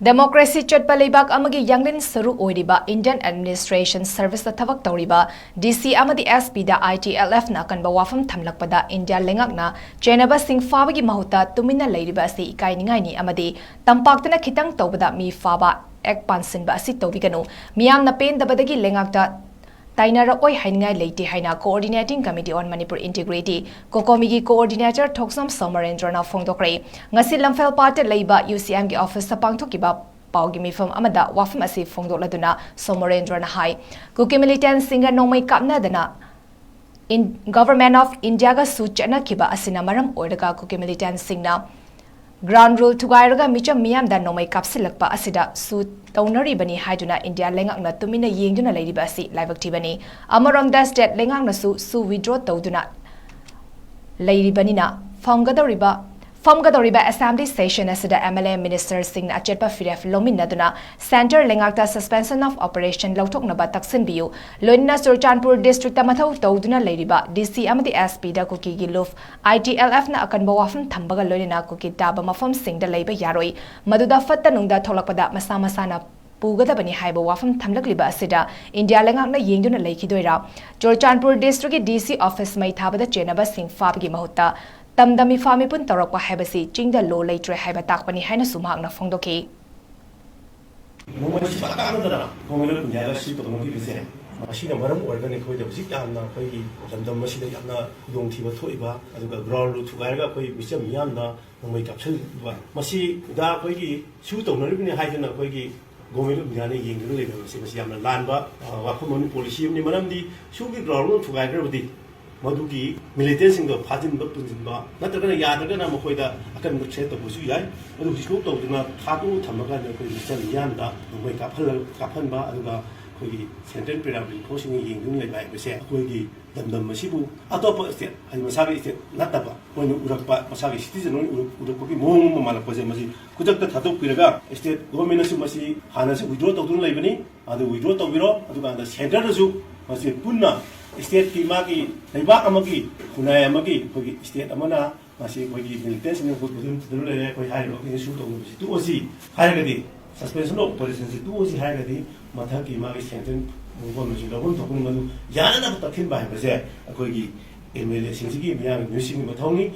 Democracy Chatpa Leibak Amagi Yanglin Saru Oidiba Indian Administration Service the Tavak Tauriba DC Amadi SP da ITLF na kan bawafam thamlakpada India lengakna Chenaba Singh Fabagi Mahuta Tumina Ladiba si Ikai Ningaini Amadi Tampaktana Kitang Tobada mi Faba Ek Pansin ba si Tobigano Miam na Pen the Badagi Lengakta Tainara Oi Haingai Late Haina Coordinating Committee on Manipur Integrity, Kokomigi Coordinator Toksam Somarendrana Fongdokre, Ngasi Lamfel Party Labor UCM gi Office sa Pangtokiba Paugimi from Amada Wafam Asif Fongdoladuna Somarendrana High, Kuki Militant Singer Nomai Kapna Dana in Government of India ga Suchana Kiba Asinamaram Ordaga Kuki Militant Singna Ground rule to Gairaga Micham Miam than no may capsulakpa asida suit Taunari Bani Haiduna India Lengakna Tumina Yingduna Lady Basi live activity. Amarong das dead Lengang Nasu su withdraw Tauduna Lady Banina Famgadoriba Assembly Station asida MLA Minister Singh Achetpa Firef Lominaduna Center Lengakta Suspension of Operation Lautok Nabataksin Biu Loina Surchanpur District Amathau Tauduna Ladyba DC Amadi SP da Kuki Giluf ITLF na akan bawafam Tambaga Loina Kuki Daba Mafam Singh da Labor Yaroi Maduda Fatanunda Tolakpada Masana Pugadabani Haiba Wafam Tamlakliba Asida India Lengakna Yingduna Lakidoira Surchanpur District DC Office Mai Tabada Chenaba Singh Fabgi Mahuta Tamdami Famipun Tarakwa Habasi, Jingda Low Latre Habatakpani Hana Sumhagna Fondoki. Machine Maram organic with the Zitana, London Machine Yana, Young Tiva Toiba, and the ground to Garga, Mr. Yana, no make up Masi, Da Quigi, shoot on Ribini Haidana Quigi, going to Gani Ying, Siam Lamba, Wakumon Policy, Nimanandi, should be ground to Garga with the Maduki, militants in the Patin Baptunzimba, not the Yadana Mokoida, I can check the Busuya, but we spoke of the Tato, Tamaga, Mr. Yanda, no make up Kapanba, and Kogi Central Pyramid, Coaching in like we say, Kogi, the Masibu, Atopa State, and Masagi State, Nataba, when you would Masagi citizen, would have been more Malapazemasi, could have the Tato Piraga, State, Gominasumasi, Hanas, withdraw to Labani, and the withdraw to Viro, and the Central Zoo, Masi Puna, State Kimaki, Naiba Amagi, Kunayamagi, Kogi State Amana, Masi Kogi, militants, and put them to the higher issue of 2OC, higher suspension of positions, 2OC higher Mataki Magi Sentence, Machine, the one talking about Yana Takin by Bazet, a Kogi, MLA Singsi, Young Nursing Matoni.